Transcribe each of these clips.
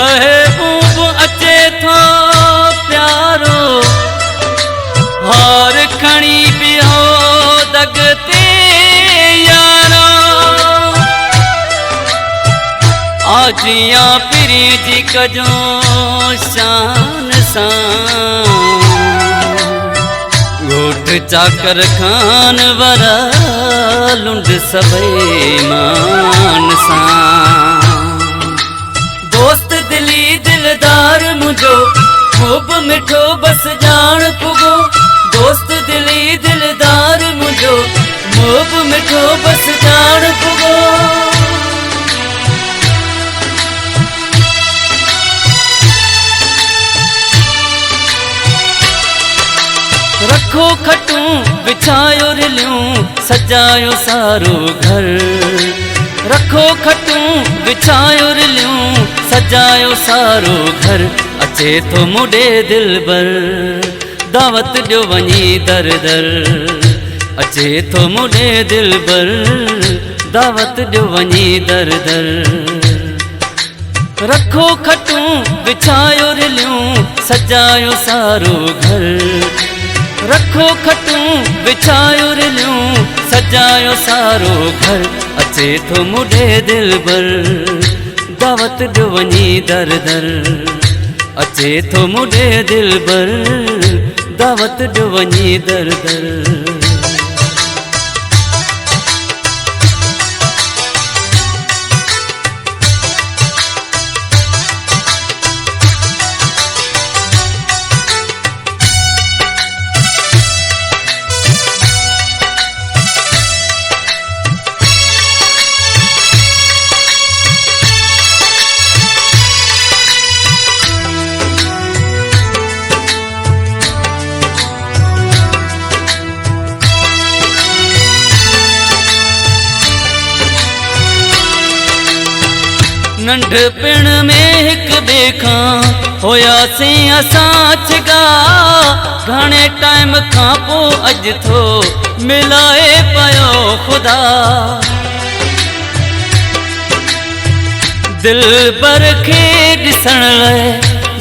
महबूब अचे थो प्यारो हार खणी बिहो दगते यारा आजिया पिरी जी कजो शान सां घोट चाकर खान वरा लुंड सभई मान सां दोस्त दिली दिलदार मुझो खूब मिठो बस जान पुगो दोस्त दिली दिलदार मुझो खूब मिठो बस जान पुगो रखो खटूं बिछायो रिलियूं सजायो सारो घर रखो खटूं बिछायो रिलियूं सजायो सारो घर अचे थो मुडे दिलबर दावत ॾियो वञी दर दर अचे थो मुडे दिलबर दावत ॾियो वञी दर दर रखो खटूं बिछायो रिलियूं सजायो सारो घर रखो खटूं बिछायो रिलियूं सजायो सारो घर अचे थो मुडे दिलबर दावत ॾियो वञी दर दर अचे थो मुडे दिलबर दावत ॾियो वञी दर दर नंढपिण में हिक ॿिए खां होयासीं असां छिगा घणे टाइम खां पोइ अॼु थो मिलाए पियो ख़ुदा दिलबर खे ॾिसण लाइ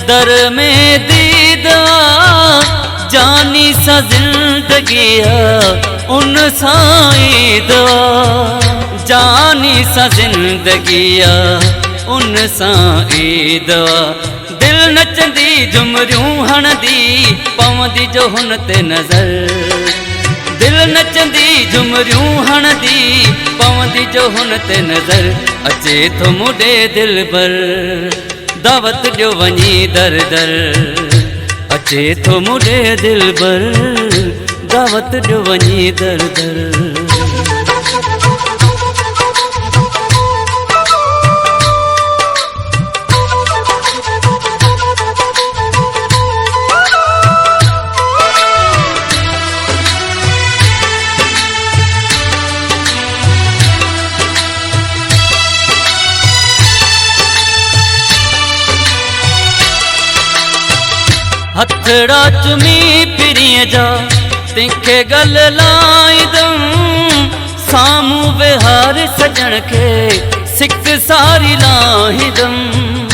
दर में दीद जानी सां ज़िंदगी उन सां ईद जानी सां ज़िंदगी उन सां ईद दिल नचंदी झुमरियूं हणंदी पवंदी जो हुन ते नज़र दिल नचंदी झुमरियूं हणंदी पवंदी जो हुन ते नज़र अचे थो मुडे दिलबर दावत ॾियो वञी दर दर अचे थो मुडे दिलबर दावत ॾियो वञी दर दर हथड़ा चुमी पिरीअ जा तंहिंखे गल लाईंदमि साम्हूं विहार सजण खे सिक सारी लाहींदमि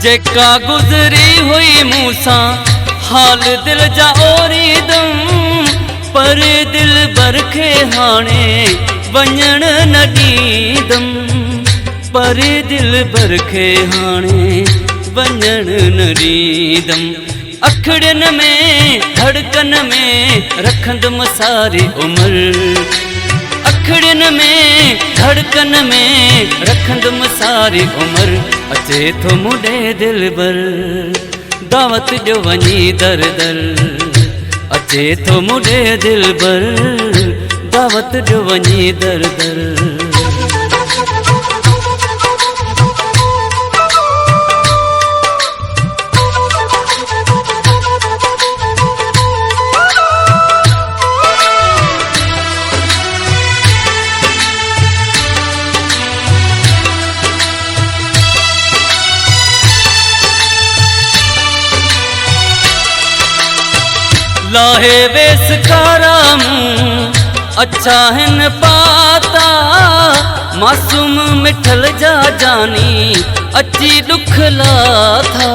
जेका गुज़री हुई मूं सां हाल दिल जा ओरींदमि पर दिलबर खे हाणे वञण न ॾींदमि पर दिलबर खे हाणे वञण न ॾींदमि अखड़ियुनि में धड़कन में रखंदुमि सारी उमिरि अखड़ियुनि में धड़कन में रखंदुमि सारी उमिरि अचे थो मुडे दिलबर दावत ॾियो वञी दर दर अचे थो मुडे दिलबर दावत ॾियो वञी दर दर लाहे वेस कारा मुँह अच्छा हिन पाता मासूम मिठल जा जानी अची दुख ला था।